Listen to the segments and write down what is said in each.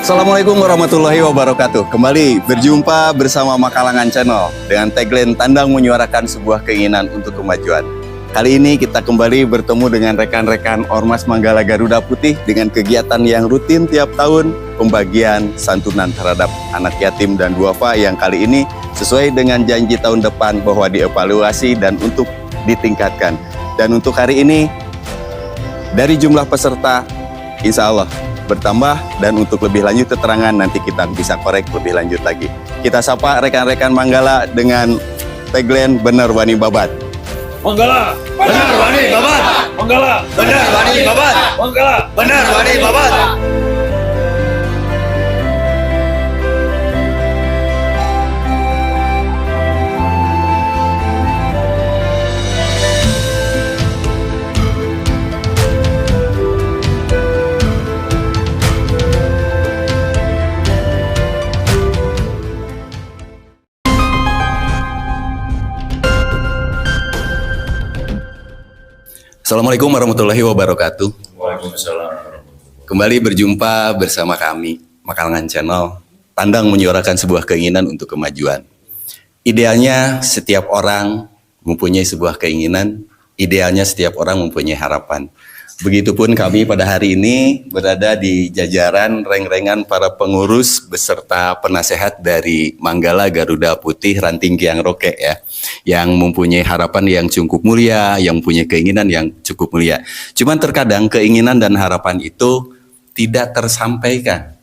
Assalamualaikum warahmatullahi wabarakatuh. Kembali berjumpa bersama Makalangan Channel dengan tagline Tandang menyuarakan sebuah keinginan untuk kemajuan. Kali ini kita kembali bertemu dengan rekan-rekan Ormas Manggala Garuda Putih dengan kegiatan yang rutin tiap tahun, pembagian santunan terhadap anak yatim dan duafa yang kali ini sesuai dengan janji tahun depan bahwa dievaluasi dan untuk ditingkatkan. Dan untuk hari ini dari jumlah peserta insya Allah bertambah, dan untuk lebih lanjut keterangan nanti kita bisa korek lebih lanjut lagi. Kita sapa rekan-rekan Manggala dengan tagline Benar Wani Babat. Manggala, benar Wani Babat. Manggala, benar Wani Babat. Manggala, benar Wani Babat. Assalamualaikum warahmatullahi wabarakatuh. Waalaikumsalam. Kembali berjumpa bersama kami, Makalangan Channel, Tandang menyuarakan sebuah keinginan untuk kemajuan. Idealnya setiap orang mempunyai sebuah keinginan, idealnya setiap orang mempunyai harapan. Begitupun kami pada hari ini berada di jajaran reng-rengan para pengurus beserta penasehat dari Manggala Garuda Putih Ranting Kiang Roke ya, yang mempunyai harapan yang cukup mulia, yang punya keinginan yang cukup mulia. Cuman terkadang keinginan dan harapan itu tidak tersampaikan.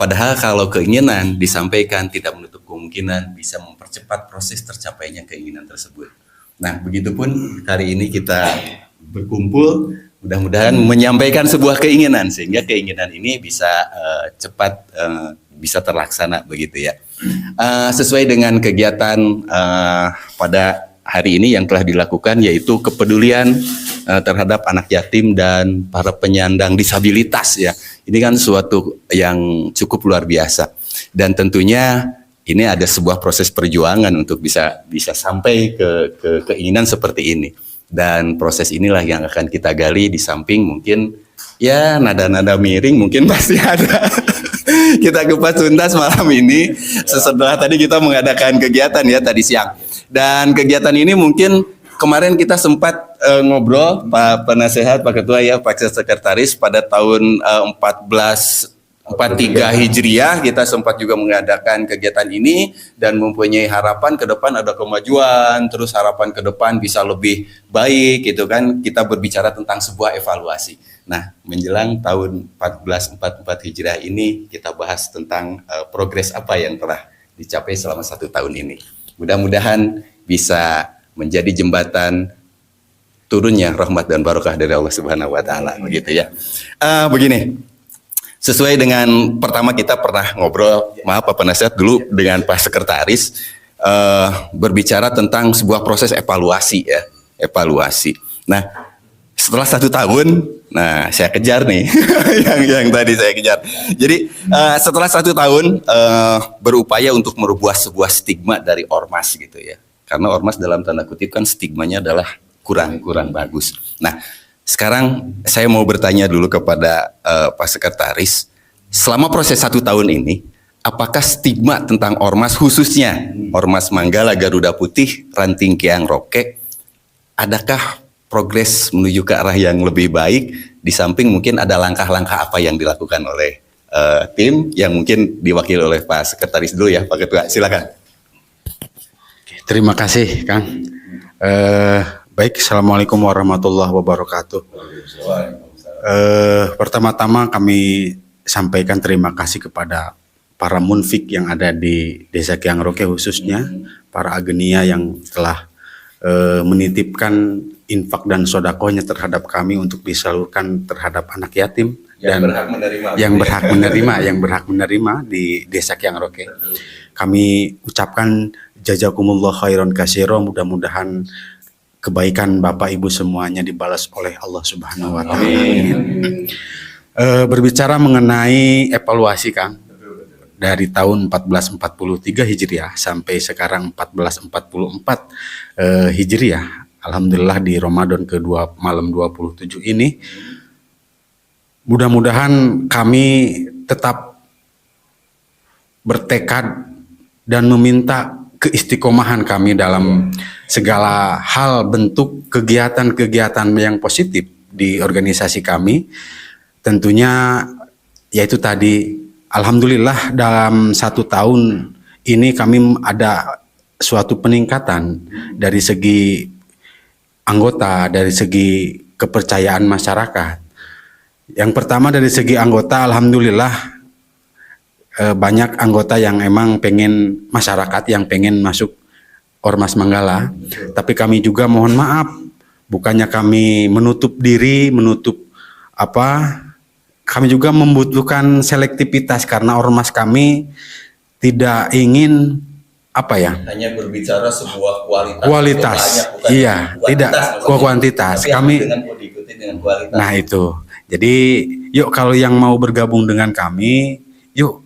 Padahal kalau keinginan disampaikan tidak menutup kemungkinan bisa mempercepat proses tercapainya keinginan tersebut. Nah, begitupun hari ini kita berkumpul mudah-mudahan menyampaikan sebuah keinginan sehingga keinginan ini bisa cepat bisa terlaksana begitu ya. Sesuai dengan kegiatan pada hari ini yang telah dilakukan, yaitu kepedulian terhadap anak yatim dan para penyandang disabilitas ya. Ini kan suatu yang cukup luar biasa, dan tentunya ini ada sebuah proses perjuangan untuk bisa sampai ke keinginan seperti ini. Dan proses inilah yang akan kita gali, di samping mungkin ya nada-nada miring mungkin pasti ada. Kita kupas tuntas malam ini setelah tadi kita mengadakan kegiatan ya tadi siang. Dan kegiatan ini mungkin kemarin kita sempat ngobrol Pak Penasehat, Pak Ketua ya, Pak Sekretaris pada tahun 1443 Hijriah kita sempat juga mengadakan kegiatan ini dan mempunyai harapan ke depan ada kemajuan, terus harapan ke depan bisa lebih baik gitu kan. Kita berbicara tentang sebuah evaluasi. Nah, menjelang tahun 1444 Hijriah ini kita bahas tentang progres apa yang telah dicapai selama 1 tahun ini. Mudah-mudahan bisa menjadi jembatan turunnya rahmat dan barokah dari Allah Subhanahu wa taala begitu ya. Begini. Sesuai dengan pertama kita pernah ngobrol, maaf Pak Penasehat dulu dengan Pak Sekretaris, berbicara tentang sebuah proses evaluasi ya, evaluasi. Nah, setelah 1 tahun, nah saya kejar nih, yang tadi saya kejar. Jadi setelah 1 tahun berupaya untuk merubah sebuah stigma dari ormas gitu ya, karena ormas dalam tanda kutip kan stigmanya adalah kurang bagus. Nah, sekarang saya mau bertanya dulu kepada Pak Sekretaris, selama proses 1 tahun ini, apakah stigma tentang ormas khususnya Ormas Manggala Garuda Putih Ranting Kiang Roke, adakah progres menuju ke arah yang lebih baik, di samping mungkin ada langkah-langkah apa yang dilakukan oleh tim yang mungkin diwakili oleh Pak Sekretaris dulu ya Pak Ketua, silakan. Terima kasih Kang. Baik, Assalamualaikum warahmatullahi wabarakatuh. Pertama-tama kami sampaikan terima kasih kepada para munfik yang ada di Desa Kiang Roke, khususnya para agenia yang telah menitipkan infak dan sodakohnya terhadap kami untuk disalurkan terhadap anak yatim dan yang berhak menerima di Desa Kiang Roke. Kami ucapkan jazakumullah khairan katsira, mudah-mudahan kebaikan Bapak Ibu semuanya dibalas oleh Allah Subhanahu wa taala. Berbicara mengenai evaluasi Kang, dari tahun 1443 Hijriah sampai sekarang 1444 Hijriah, alhamdulillah di Ramadan kedua malam 27 ini, mudah-mudahan kami tetap bertekad dan meminta keistiqomahan kami dalam segala hal bentuk kegiatan-kegiatan yang positif di organisasi kami. Tentunya yaitu tadi, alhamdulillah dalam 1 tahun ini kami ada suatu peningkatan dari segi anggota, dari segi kepercayaan masyarakat. Yang pertama dari segi anggota, alhamdulillah banyak anggota yang emang pengen, masyarakat yang pengen masuk Ormas Manggala. Tapi kami juga mohon maaf, bukannya kami menutup diri, kami juga membutuhkan selektivitas karena ormas kami tidak ingin hanya berbicara sebuah kualitas. Kualitas, banyak, iya, tidak kuantitas. Tapi Kami diikuti dengan kualitas. Nah itu, jadi yuk kalau yang mau bergabung dengan kami, yuk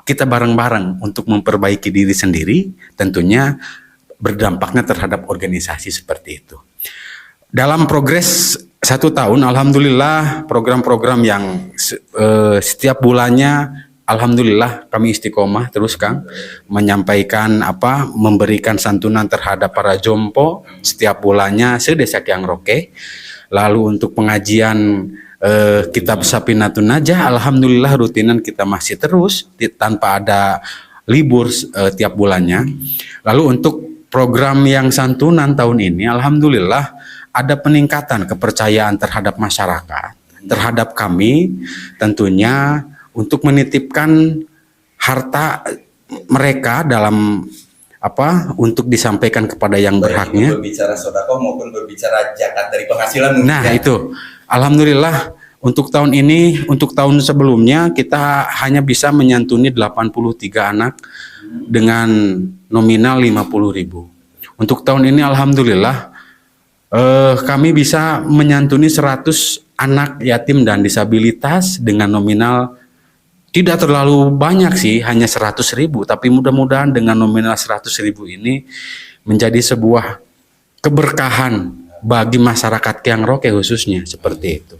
kita bareng-bareng untuk memperbaiki diri sendiri, tentunya berdampaknya terhadap organisasi seperti itu. Dalam progres 1 tahun, alhamdulillah program-program yang setiap bulannya, alhamdulillah kami istiqomah terus Kang, menyampaikan memberikan santunan terhadap para jompo setiap bulannya se-Desa Kyang Roke. Lalu untuk pengajian kitab Sapinatun Najah, alhamdulillah rutinan kita masih terus tanpa ada libur tiap bulannya. Lalu untuk program yang santunan tahun ini, alhamdulillah ada peningkatan kepercayaan terhadap masyarakat, terhadap kami, tentunya untuk menitipkan harta mereka dalam untuk disampaikan kepada yang berhaknya. Berbicara sedekah maupun berbicara zakat dari penghasilan. Nah itu, alhamdulillah untuk tahun ini, untuk tahun sebelumnya kita hanya bisa menyantuni 83 anak dengan nominal 50.000. Untuk tahun ini alhamdulillah kami bisa menyantuni 100 anak yatim dan disabilitas dengan nominal tidak terlalu banyak sih, hanya 100.000, tapi mudah-mudahan dengan nominal 100.000 ini menjadi sebuah keberkahan bagi masyarakat Kyang Roke khususnya, seperti itu.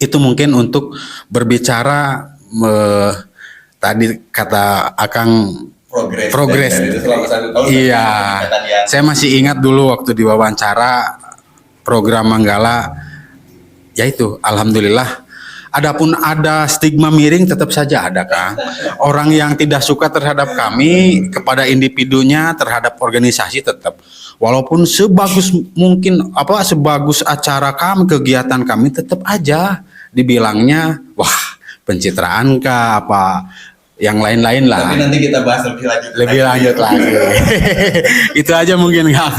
Itu mungkin untuk berbicara tadi kata Akang progres. Iya, saya masih ingat dulu waktu diwawancara program Manggala, yaitu alhamdulillah. Adapun ada stigma miring tetap saja ada Kang. Orang yang tidak suka terhadap kami, kepada individunya, terhadap organisasi tetap. Walaupun sebagus mungkin sebagus acara kami, kegiatan kami tetap aja dibilangnya wah pencitraan kah yang lain-lain lah. Tapi nanti kita bahas lebih lanjut lagi. Itu aja mungkin Kang.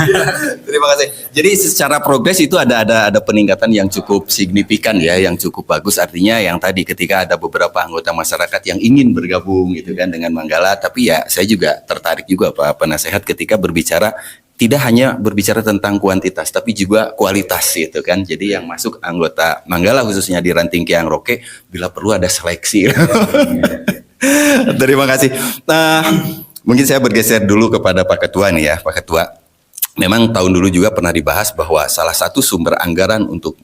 Terima kasih. Jadi secara progres itu ada peningkatan yang cukup signifikan ya, yang cukup bagus. Artinya yang tadi ketika ada beberapa anggota masyarakat yang ingin bergabung gitu kan dengan Manggala, tapi ya saya juga tertarik juga Pak Penasehat ketika berbicara tidak hanya berbicara tentang kuantitas tapi juga kualitas gitu kan. Jadi yang masuk anggota Manggala khususnya di Ranting Kyang Roke bila perlu ada seleksi. Terima kasih. Nah, mungkin saya bergeser dulu kepada Pak Ketua nih ya, Pak Ketua. Memang tahun dulu juga pernah dibahas bahwa salah satu sumber anggaran untuk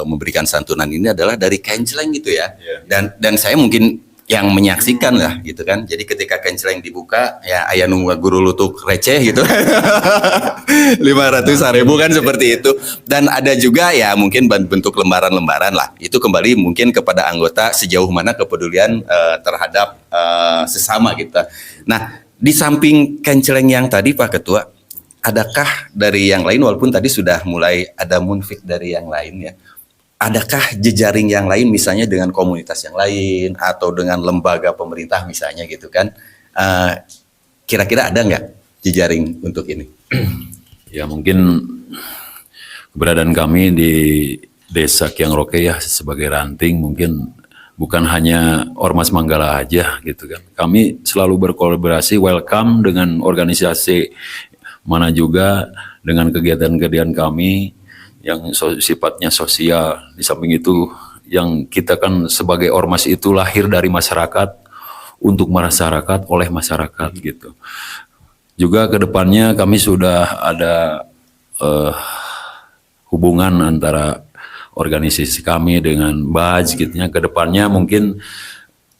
memberikan santunan ini adalah dari Kenceleng gitu ya. Dan saya mungkin yang menyaksikan lah gitu kan. Jadi ketika Kenceleng dibuka ya ayah nunggu guru lutuk receh gitu. 500.000 kan seperti itu. Dan ada juga ya mungkin bentuk lembaran-lembaran lah. Itu kembali mungkin kepada anggota sejauh mana kepedulian terhadap sesama gitu. Nah, di samping Kenceleng yang tadi Pak Ketua, adakah dari yang lain walaupun tadi sudah mulai ada munfik dari yang lain ya. Adakah jejaring yang lain misalnya dengan komunitas yang lain atau dengan lembaga pemerintah misalnya gitu kan? Kira-kira ada nggak jejaring untuk ini? Ya mungkin keberadaan kami di Desa Kyang Roke ya sebagai ranting mungkin bukan hanya Ormas Manggala aja gitu kan. Kami selalu berkolaborasi, welcome dengan organisasi mana juga dengan kegiatan-kegiatan kami yang sifatnya sosial. Di samping itu yang kita kan sebagai ormas itu lahir dari masyarakat untuk masyarakat oleh masyarakat gitu. Juga kedepannya kami sudah ada hubungan antara organisasi kami dengan BAJ gitu ya. Kedepannya mungkin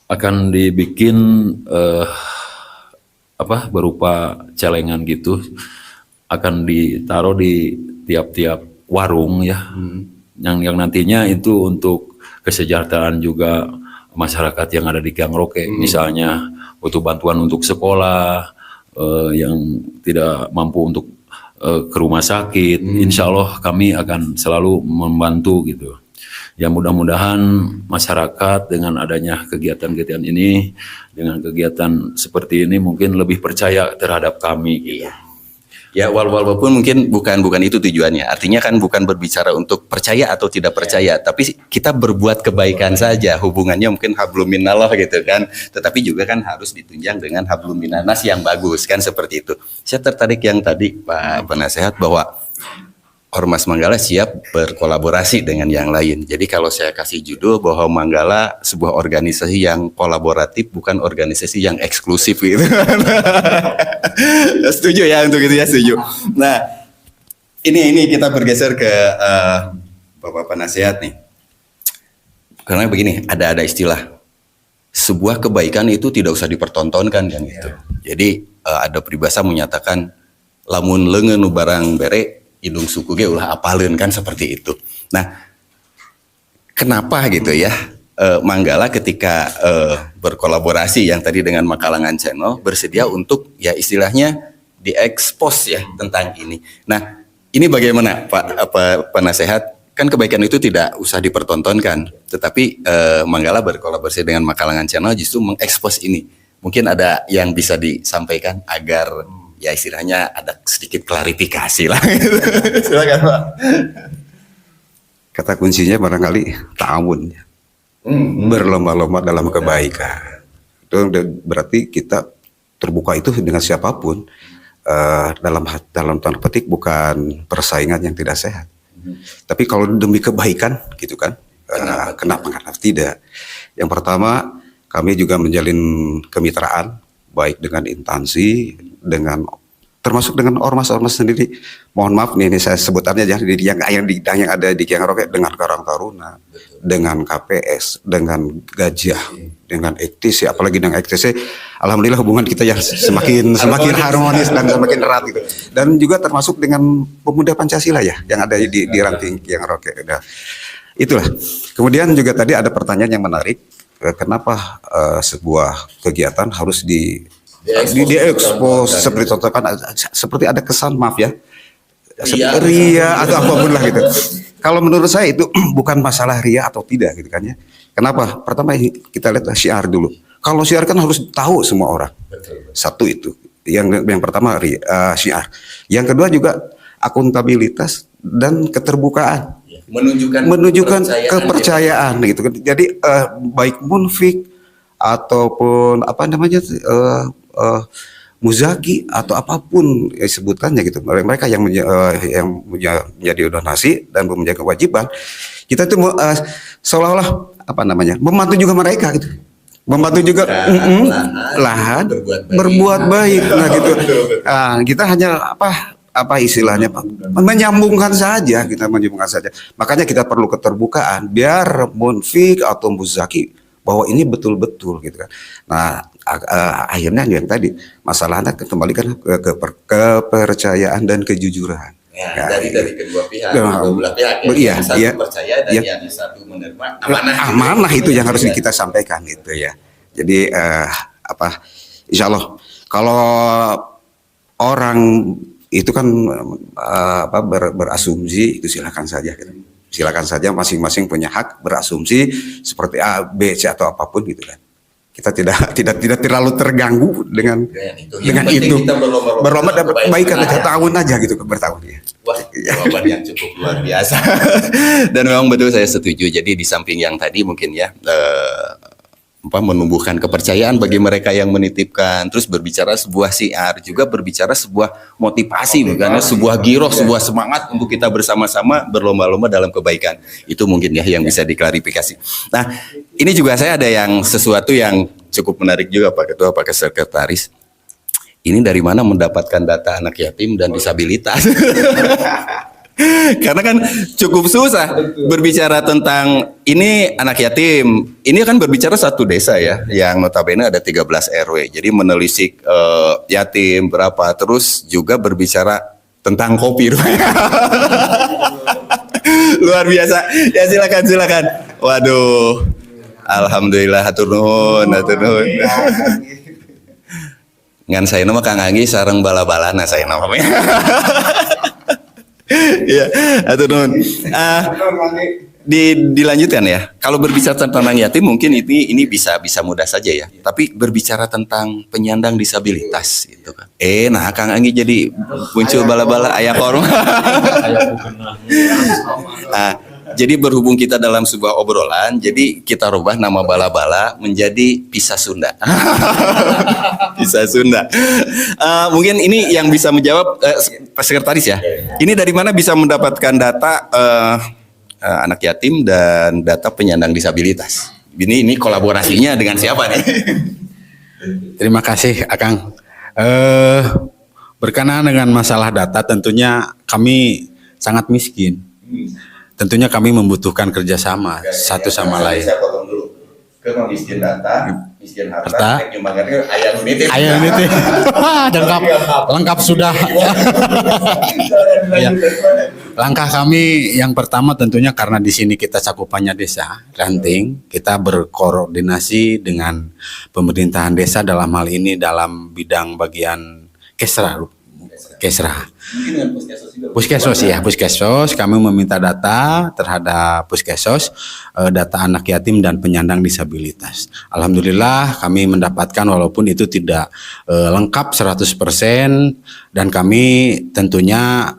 akan dibikin berupa celengan gitu akan ditaruh di tiap-tiap warung ya, yang nantinya itu untuk kesejahteraan juga masyarakat yang ada di Kiang Roke. Misalnya butuh bantuan untuk sekolah, yang tidak mampu untuk ke rumah sakit, insya Allah kami akan selalu membantu gitu. Ya mudah-mudahan masyarakat dengan adanya kegiatan-kegiatan ini, dengan kegiatan seperti ini mungkin lebih percaya terhadap kami gitu. Ya walaupun mungkin bukan itu tujuannya. Artinya kan bukan berbicara untuk percaya atau tidak percaya, tapi kita berbuat kebaikan saja. Hubungannya mungkin hablum minallah gitu kan. Tetapi juga kan harus ditunjang dengan hablum minanas yang bagus kan, seperti itu. Saya tertarik yang tadi Pak Penasehat bahwa Ormas Manggala siap berkolaborasi dengan yang lain. Jadi kalau saya kasih judul bahwa Manggala sebuah organisasi yang kolaboratif, bukan organisasi yang eksklusif gitu. Setuju ya untuk itu ya, setuju. Nah, ini kita bergeser ke Bapak Penasehat nih. Karena begini, ada istilah sebuah kebaikan itu tidak usah dipertontonkan kan gitu. Jadi ada peribahasa menyatakan lamun leungeun nu barang bere indung suku ge ulah apaleun kan, seperti itu. Nah, kenapa gitu ya Manggala ketika berkolaborasi yang tadi dengan Makalangan Channel bersedia untuk ya istilahnya diekspos ya tentang ini. Nah, ini bagaimana Pak Penasehat? Kan kebaikan itu tidak usah dipertontonkan, tetapi Manggala berkolaborasi dengan Makalangan Channel justru mengekspos ini. Mungkin ada yang bisa disampaikan agar ya istilahnya ada sedikit klarifikasi lah. Silakan Pak. Kata kuncinya barangkali ta'awun, berlomba-lomba dalam kebaikan. Itu berarti kita terbuka itu dengan siapapun, dalam tanda petik bukan persaingan yang tidak sehat. Tapi kalau demi kebaikan gitu kan, kenapa tidak? Yang pertama, kami juga menjalin kemitraan baik dengan instansi, dengan termasuk dengan ormas-ormas sendiri. Mohon maaf nih, ini saya sebutannya aja yang ada di Kiang Roke, dengan Karang Taruna, dengan KPS, dengan Gajah, dengan EKTC, apalagi dengan EKTC. Alhamdulillah hubungan kita ya semakin harmonis dan semakin erat gitu. Dan juga termasuk dengan pemuda Pancasila ya yang ada di ranting Kiang Roke. Nah, itulah. Kemudian juga tadi ada pertanyaan yang menarik. Kenapa sebuah kegiatan harus diekspos seperti contoh kan, seperti ada kesan maaf ya, ria atau apapun lah gitu. Kalau menurut saya itu bukan masalah ria atau tidak gitu kan ya. Kenapa? Pertama kita lihat syiar dulu. Kalau syiar kan harus tahu semua orang. Satu itu. Yang pertama syiar. Yang kedua juga akuntabilitas dan keterbukaan. Menunjukkan kepercayaan gitu kan. Jadi baik munfik ataupun muzaki atau apapun sebutannya gitu, mereka yang menjadi donasi dan menjaga kewajiban, kita tuh seolah-olah membantu juga mereka gitu, membantu juga lahan berbuat baik. Nah gitu, kita hanya istilahnya menyambungkan saja, makanya kita perlu keterbukaan biar munfik atau muzaki bahwa ini betul-betul gitu kan. Nah akhirnya yang tadi masalahnya kembali kan ke kepercayaan dan kejujuran. Ya, dari kedua pihak, kedua belah pihak yang satu percaya dan yang satu menerima amanah itu yang harus kita sampaikan gitu ya. Jadi insya Allah kalau orang itu kan berasumsi itu silakan saja gitu. Silakan saja, masing-masing punya hak berasumsi seperti A, B, C atau apapun gitu kan. Kita tidak terlalu terganggu dengan itu. Berlomba dan kebaikan aja, tahun aja gitu bertahun ya. Wah, jawaban yang cukup luar biasa. Dan memang betul saya setuju. Jadi di samping yang tadi mungkin ya menumbuhkan kepercayaan bagi mereka yang menitipkan, terus berbicara sebuah syiar, juga berbicara sebuah motivasi, bukan sebuah giroh, sebuah semangat untuk kita bersama-sama berlomba-lomba dalam kebaikan. Itu mungkin ya yang bisa diklarifikasi. Nah, ini juga saya ada yang sesuatu yang cukup menarik juga Pak Ketua, Pak Sekretaris. Ini dari mana mendapatkan data anak yatim dan disabilitas? Karena kan cukup susah berbicara tentang ini anak yatim. Ini kan berbicara satu desa ya, yang notabene ada 13 RW. Jadi menelisik yatim berapa, terus juga berbicara tentang kopi. Luar biasa. Ya silakan. Waduh. Alhamdulillah hatur nuhun. Ngan saya nama Kang Anggi sareng bala-balana saya namanya. Iya, hatur nuhun. Dilanjutkan ya. Kalau berbicara tentang yatim mungkin ini bisa mudah saja ya. Tapi berbicara tentang penyandang disabilitas itu kan. Nah Kang Anggi jadi muncul bala-bala aya korma. Jadi berhubung kita dalam sebuah obrolan, jadi kita rubah nama bala-bala menjadi pisah Sunda. Pisah Sunda. Mungkin ini yang bisa menjawab Pak Sekretaris ya. Ini dari mana bisa mendapatkan data anak yatim dan data penyandang disabilitas? Ini kolaborasinya dengan siapa nih? Terima kasih Akang. Berkenaan dengan masalah data, tentunya kami sangat miskin. Tentunya kami membutuhkan kerjasama satu sama lain. Saya potong dulu. Ke miskin data, miskin harta, Ayah ini lengkap sudah. Ya. Langkah kami yang pertama tentunya karena di sini kita cakupannya desa ranting, kita berkoordinasi dengan pemerintahan desa dalam hal ini dalam bidang bagian Kesra. Puskesos kami meminta data terhadap Puskesos, data anak yatim dan penyandang disabilitas. Alhamdulillah kami mendapatkan walaupun itu tidak lengkap 100% dan kami tentunya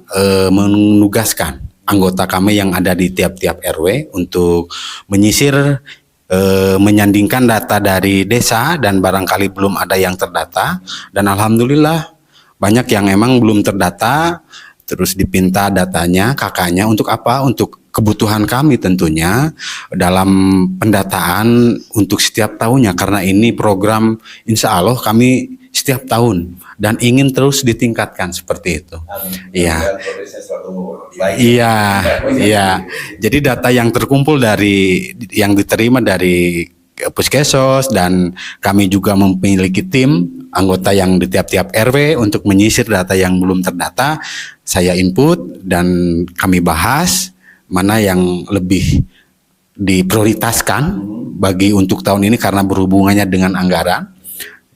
menugaskan anggota kami yang ada di tiap-tiap RW untuk menyisir menyandingkan data dari desa dan barangkali belum ada yang terdata dan alhamdulillah banyak yang emang belum terdata, terus dipinta datanya kakaknya untuk apa? Untuk kebutuhan kami tentunya dalam pendataan untuk setiap tahunnya karena ini program insya Allah kami setiap tahun dan ingin terus ditingkatkan seperti itu. Iya. Iya. Jadi data yang terkumpul dari yang diterima dari Puskesos dan kami juga memiliki tim anggota yang di tiap-tiap RW untuk menyisir data yang belum terdata, saya input dan kami bahas mana yang lebih diprioritaskan bagi untuk tahun ini karena berhubungannya dengan anggaran.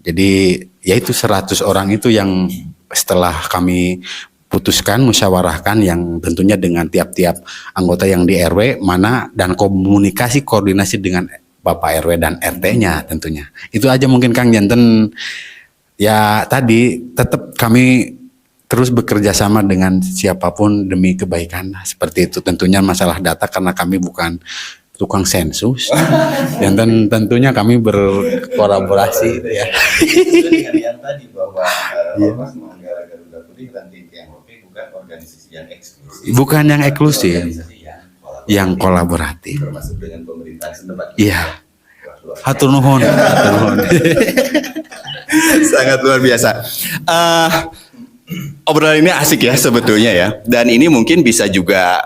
Jadi yaitu 100 orang itu yang setelah kami putuskan, musyawarahkan yang tentunya dengan tiap-tiap anggota yang di RW mana dan koordinasi dengan Bapak RW dan RT-nya tentunya. Itu aja mungkin Kang Janten. Ya tadi tetap kami terus bekerja sama dengan siapapun demi kebaikan. Seperti itu tentunya masalah data karena kami bukan tukang sensus. Dan tentunya kami berkolaborasi ya. Yang tadi bahwa Ormas Manggala Garuda Putih dan Tiang Roke bukan organisasi yang eksklusif. Bukan yang eksklusif. Yang kolaboratif. Termasuk dengan pemerintahan setempat. Iya. Hatur nuhun. Sangat luar biasa. Obrolan ini asik ya sebetulnya ya. Dan ini mungkin bisa juga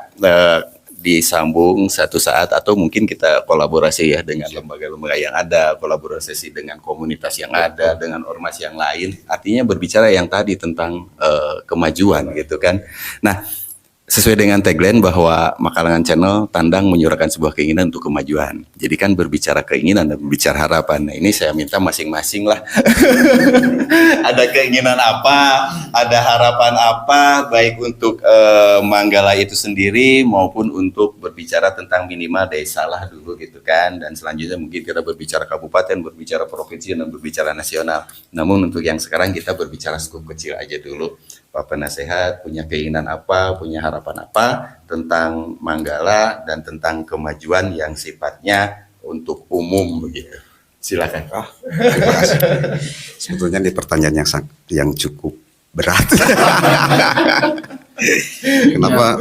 disambung satu saat atau mungkin kita kolaborasi ya dengan lembaga-lembaga yang ada, kolaborasi dengan komunitas yang ada, dengan ormas yang lain. Artinya berbicara yang tadi tentang kemajuan gitu kan. Nah, sesuai dengan tagline bahwa Makalangan Channel Tandang menyuarakan sebuah keinginan untuk kemajuan. Jadi kan berbicara keinginan dan berbicara harapan. Nah, ini saya minta masing-masing lah. Ada keinginan apa, ada harapan apa, baik untuk Manggala itu sendiri maupun untuk berbicara tentang minimal desa lah dulu gitu kan. Dan selanjutnya mungkin kita berbicara kabupaten, berbicara provinsi, dan berbicara nasional. Namun untuk yang sekarang kita berbicara skup kecil aja dulu. Pak Penasehat punya keinginan apa, punya harapan apa tentang Manggala dan tentang kemajuan yang sifatnya untuk umum begitu. Silakan. Terima kasih. Sebetulnya di pertanyaan yang cukup berat. Kenapa?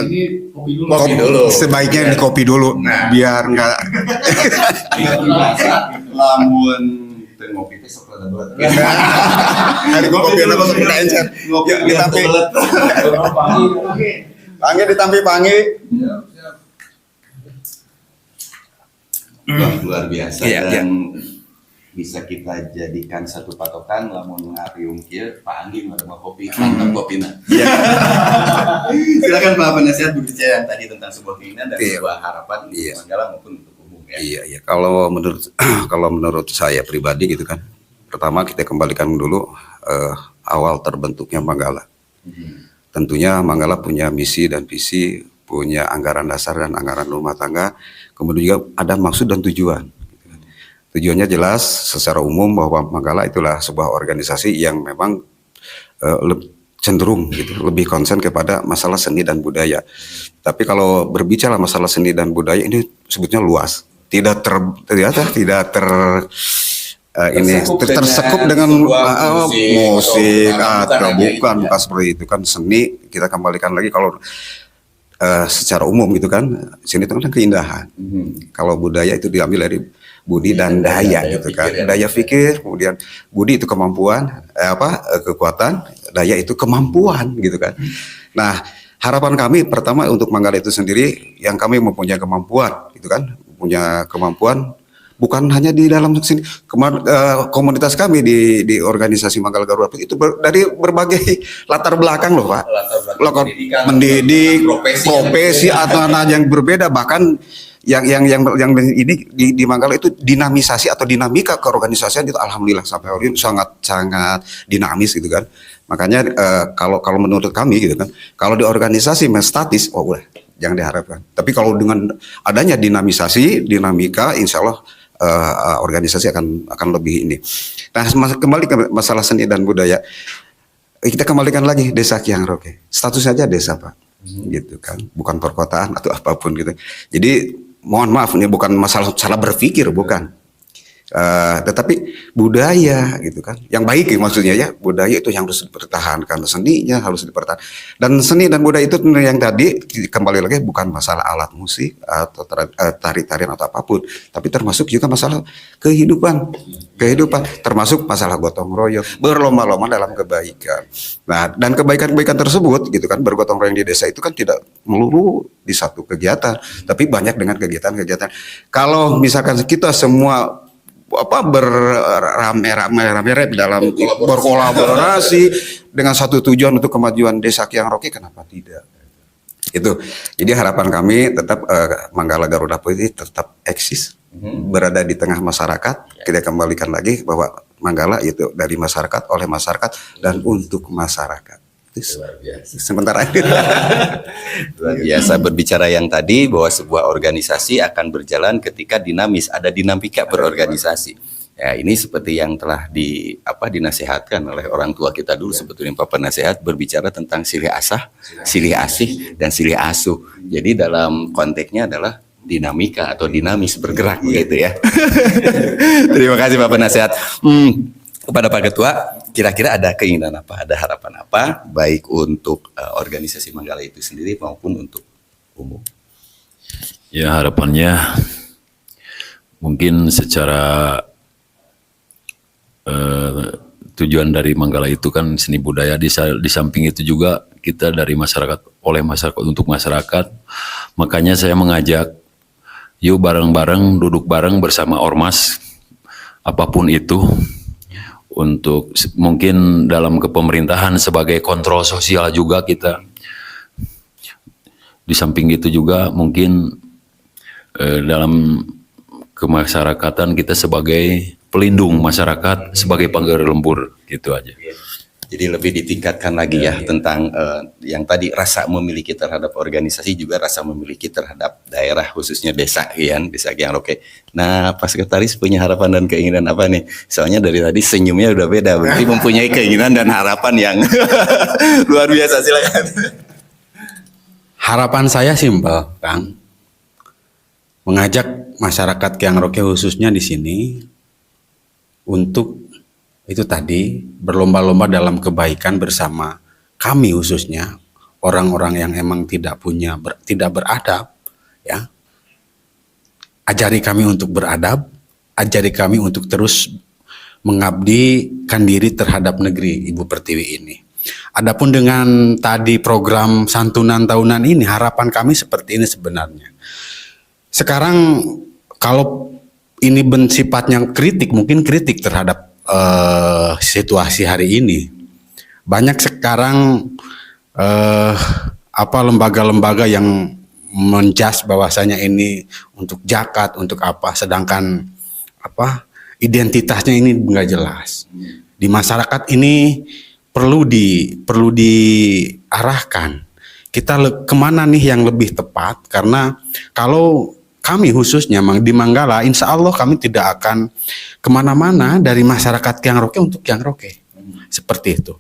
Ini Kopi dulu. Sebaiknya di kopi dulu biar enggak. Lamun ngopi itu sekolah buat. Hari kopi apa sudah encer. Ya ditampi. Pangi ditampi pangi. Wah, luar biasa Iya, dan bisa kita jadikan satu patokan lamun ngariung kieu Pak Anggi ada mau kopi mantap kopina. Iya. Silakan Pak penasihat berbicara yang tadi tentang sebuah keinginan dan Iya. sebuah harapan untuk Iya. Manggala maupun untuk umum ya. Iya, iya. Kalau menurut saya pribadi gitu kan. Pertama kita kembalikan dulu awal terbentuknya Manggala. Tentunya Manggala punya misi dan visi, punya anggaran dasar dan anggaran rumah tangga, kemudian juga ada maksud dan tujuan. Tujuannya jelas secara umum bahwa Manggala itulah sebuah organisasi yang memang cenderung gitu, lebih konsen kepada masalah seni dan budaya. Tapi kalau berbicara masalah seni dan budaya ini sebutnya luas, tidak tersekup dengan musik atau bukan seperti itu kan. Seni kita kembalikan lagi kalau secara umum gitu kan, seni itu kan keindahan. Kalau budaya itu diambil dari budi dan daya gitu kan. Daya pikir, kemudian budi itu kemampuan, kekuatan, daya itu kemampuan gitu kan. Nah, harapan kami pertama untuk Manggala itu sendiri yang kami mempunyai kemampuan gitu kan, punya kemampuan bukan hanya di dalam sini, komunitas kami di organisasi Manggala Garuda itu dari berbagai latar belakang loh Pak. Latar mendidik, profesi atau yang berbeda, bahkan yang ini di Manggala itu dinamisasi atau dinamika keorganisasian itu alhamdulillah sampai hari ini sangat dinamis gitu kan. Makanya kalau menurut kami gitu kan, kalau di organisasi statis, udah jangan diharapkan. Tapi kalau dengan adanya dinamika, insya Allah organisasi akan lebih ini. Nah, kembali ke masalah seni dan budaya, kita kembalikan lagi Desa Kyang Roke. Status saja desa Pak, gitu kan, bukan perkotaan atau apapun gitu. Jadi mohon maaf ini bukan masalah salah berpikir, bukan. Tetapi budaya gitu kan, yang baik ya, maksudnya ya, budaya itu yang harus dipertahankan, seninya harus dipertahankan. Dan seni dan budaya itu yang tadi kembali lagi bukan masalah alat musik atau tari-tarian atau apapun, tapi termasuk juga masalah kehidupan, termasuk masalah gotong royong, berlomba-lomba dalam kebaikan. Nah, dan kebaikan-kebaikan tersebut gitu kan, bergotong royong di desa itu kan tidak melulu di satu kegiatan, tapi banyak dengan kegiatan-kegiatan. Kalau misalkan kita semua berame-rame dalam berkolaborasi dengan satu tujuan untuk kemajuan Desa Kyang Roke, kenapa tidak? Itu. Jadi harapan kami tetap Manggala Garuda Putih tetap eksis, berada di tengah masyarakat. Kita kembalikan lagi bahwa Manggala itu dari masyarakat, oleh masyarakat, dan untuk masyarakat. Luar biasa. Sementara Luar biasa berbicara yang tadi bahwa sebuah organisasi akan berjalan ketika dinamis, ada dinamika berorganisasi. Ya, ini seperti yang telah dinasihatkan oleh orang tua kita dulu sebetulnya Pak Penasehat, berbicara tentang silih asah, silih asih, dan silih asuh. Jadi dalam konteksnya adalah dinamika atau dinamis bergerak begitu ya. Terima kasih Pak Penasehat. Kepada Pak Ketua, kira-kira ada keinginan apa, ada harapan apa, baik untuk organisasi Manggala itu sendiri maupun untuk umum? Ya, harapannya mungkin secara tujuan dari Manggala itu kan seni budaya, di samping itu juga kita dari masyarakat, oleh masyarakat untuk masyarakat. Makanya saya mengajak, yuk bareng-bareng, duduk bareng bersama ormas, apapun itu, untuk mungkin dalam kepemerintahan sebagai kontrol sosial juga kita. Di samping itu juga mungkin dalam kemasyarakatan kita sebagai pelindung masyarakat, sebagai penggerak lembur, gitu aja. Jadi lebih ditingkatkan lagi ya tentang yang tadi rasa memiliki terhadap organisasi, juga rasa memiliki terhadap daerah, khususnya desa Desa Kyang Roke. Nah, Pak Sekretaris punya harapan dan keinginan apa nih? Soalnya dari tadi senyumnya udah beda, berarti mempunyai keinginan dan harapan yang luar biasa. Silakan. Harapan saya simpel, Kang. Mengajak masyarakat Kyang Roke khususnya di sini untuk itu tadi berlomba-lomba dalam kebaikan bersama kami, khususnya orang-orang yang emang tidak beradab, ya. Ajari kami untuk beradab, ajari kami untuk terus mengabdikan diri terhadap negeri Ibu Pertiwi ini. Adapun dengan tadi program santunan tahunan ini, harapan kami seperti ini sebenarnya. Sekarang kalau ini sifatnya kritik, mungkin kritik terhadap situasi hari ini. Banyak sekarang lembaga-lembaga yang menjas bahwasanya ini untuk zakat, untuk apa, sedangkan identitasnya ini nggak jelas. Di masyarakat ini perlu diarahkan. Kita kemana nih yang lebih tepat? Karena kalau kami khususnya di Manggala, insya Allah kami tidak akan kemana-mana dari masyarakat Kyang Roke untuk Kyang Roke. Seperti itu.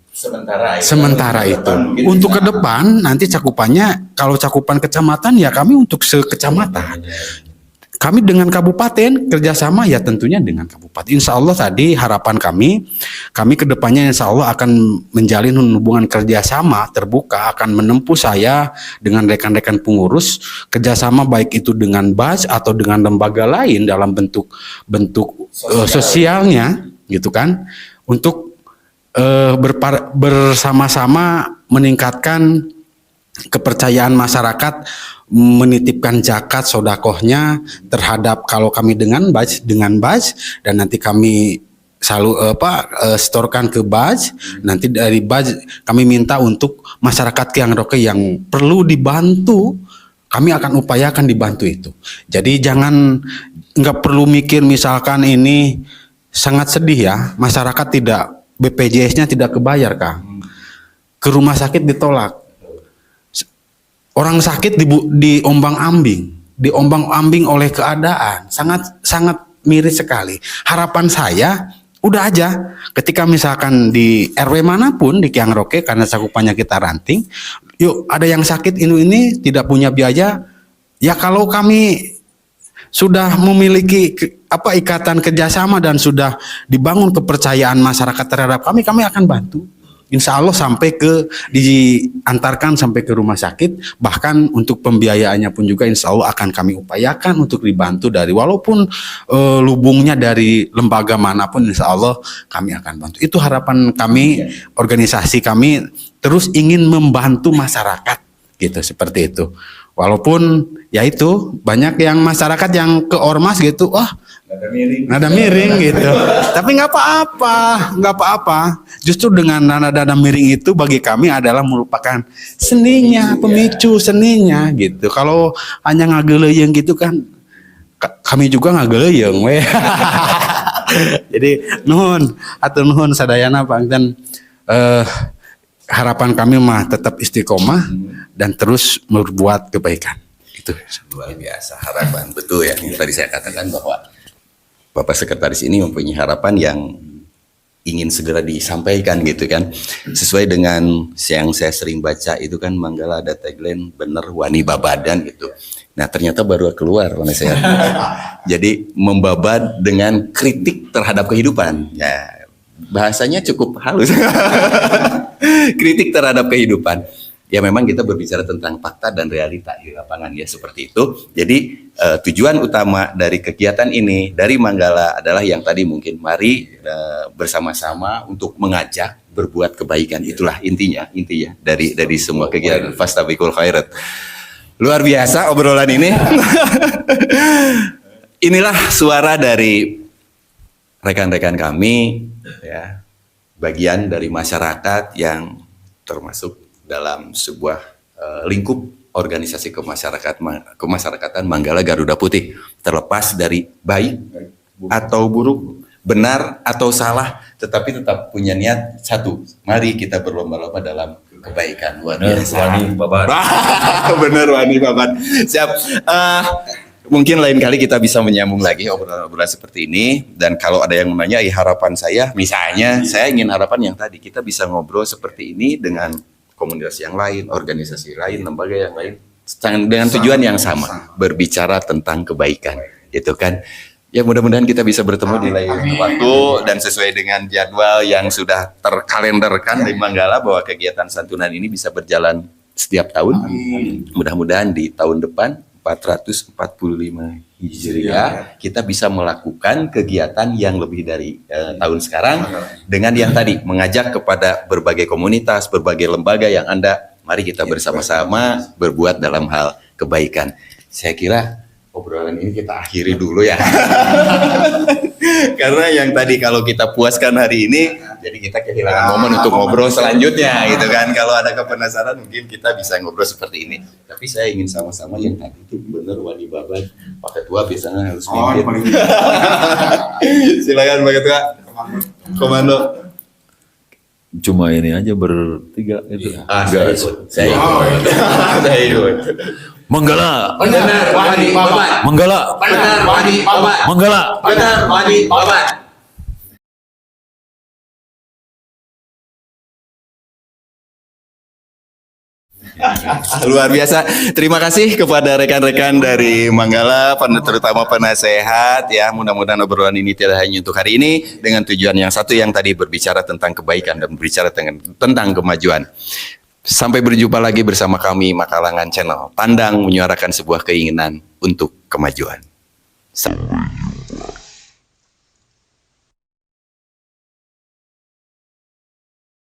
Sementara itu. Untuk ke depan nanti cakupannya, kalau cakupan kecamatan ya kami untuk sekecamatan. Kami dengan kabupaten kerjasama ya tentunya dengan kabupaten. Insya Allah tadi harapan kami ke depannya insya Allah akan menjalin hubungan kerjasama terbuka, akan menempuh saya dengan rekan-rekan pengurus kerjasama baik itu dengan BAS atau dengan lembaga lain dalam bentuk sosialnya gitu kan, untuk bersama-sama meningkatkan kepercayaan masyarakat, menitipkan zakat sodakohnya terhadap, kalau kami dengan BAS dan nanti kami selalu setorkan ke BAS, nanti dari BAS kami minta untuk masyarakat Kyang Roke yang perlu dibantu, kami akan upayakan dibantu itu. Jadi nggak perlu mikir misalkan ini sangat sedih ya, masyarakat tidak, BPJS-nya tidak kebayar Kang, ke rumah sakit ditolak. Orang sakit diombang-ambing oleh keadaan, sangat miris sekali. Harapan saya udah aja ketika misalkan di RW manapun di Kyang Roke, karena cakupannya kita ranting, yuk ada yang sakit ini tidak punya biaya, ya kalau kami sudah memiliki ikatan kerjasama dan sudah dibangun kepercayaan masyarakat terhadap kami akan bantu. Insya Allah diantarkan sampai ke rumah sakit, bahkan untuk pembiayaannya pun juga insya Allah akan kami upayakan untuk dibantu dari, walaupun lubungnya dari lembaga manapun insya Allah kami akan bantu. Itu harapan kami, organisasi kami terus ingin membantu masyarakat gitu, seperti itu. Walaupun ya itu banyak yang masyarakat yang ke ormas gitu, nada miring gitu. Tapi nggak apa-apa. Justru dengan nada miring itu bagi kami adalah merupakan seninya, pemicu seninya gitu. Kalau hanya ngageleyeng gitu kan, kami juga ngageleyeng weh. Jadi nuhun sadayana Bang, dan harapan kami mah tetap istiqomah dan terus berbuat kebaikan. Itu luar biasa harapan, betul ya. Yang tadi saya katakan bahwa Bapak Sekretaris ini mempunyai harapan yang ingin segera disampaikan gitu kan. Sesuai dengan yang saya sering baca itu kan, Manggala ada tagline bener wani babadan gitu. Nah ternyata baru keluar oleh saya. Jadi membabad dengan kritik terhadap kehidupan. Ya bahasanya cukup halus. Kritik terhadap kehidupan. Ya memang kita berbicara tentang fakta dan realita di lapangan ya, seperti itu. Jadi tujuan utama dari kegiatan ini dari Manggala adalah yang tadi mungkin mari bersama-sama untuk mengajak berbuat kebaikan. Itulah intinya dari semua kegiatan Fastabiqul Khairat. Luar biasa obrolan ini. Inilah suara dari rekan-rekan kami ya, bagian dari masyarakat yang termasuk dalam sebuah lingkup organisasi kemasyarakatan Manggala Garuda Putih. Terlepas dari baik atau buruk, benar atau salah, tetapi tetap punya niat satu. Mari kita berlomba-lomba dalam kebaikan. Luar biasa. Wani babat. Bener wani babat. Siap. Mungkin lain kali kita bisa menyambung lagi obrolan seperti ini. Dan kalau ada yang menanyai harapan saya, misalnya saya ingin harapan yang tadi, kita bisa ngobrol seperti ini dengan komunitas yang lain, organisasi lain, lembaga yang lain, dengan tujuan yang sama, berbicara tentang kebaikan, gitu kan. Ya mudah-mudahan kita bisa bertemu di lain waktu dan sesuai dengan jadwal yang sudah terkalenderkan di Manggala, bahwa kegiatan santunan ini bisa berjalan setiap tahun. Mudah-mudahan di tahun depan 1445 Hijriah, kita bisa melakukan kegiatan yang lebih dari tahun sekarang dengan yang tadi mengajak kepada berbagai komunitas, berbagai lembaga yang ada, mari kita bersama-sama berbuat dalam hal kebaikan. Saya kira obrolan ini kita akhiri dulu ya. Karena yang tadi kalau kita puaskan hari ini, jadi kita kehilangan momen untuk ngobrol selanjutnya gitu kan. Kalau ada kepenasaran mungkin kita bisa ngobrol seperti ini. Tapi saya ingin sama-sama yang tadi itu benar Wali Babat. Pak Ketua biasanya harus mimpin. Silakan Pak Ketua. Komando. Cuma ini aja bertiga itu. Saya ikut. Saya ikut. Manggala. Benar Wali Babat. Manggala. Benar Wali Babat. Manggala. Benar Wali Babat. Luar biasa. Terima kasih kepada rekan-rekan dari Manggala, terutama penasehat ya. Mudah-mudahan obrolan ini tidak hanya untuk hari ini dengan tujuan yang satu yang tadi berbicara tentang kebaikan dan berbicara tentang kemajuan. Sampai berjumpa lagi bersama kami Makalangan Channel. Tandang menyuarakan sebuah keinginan untuk kemajuan. Salam.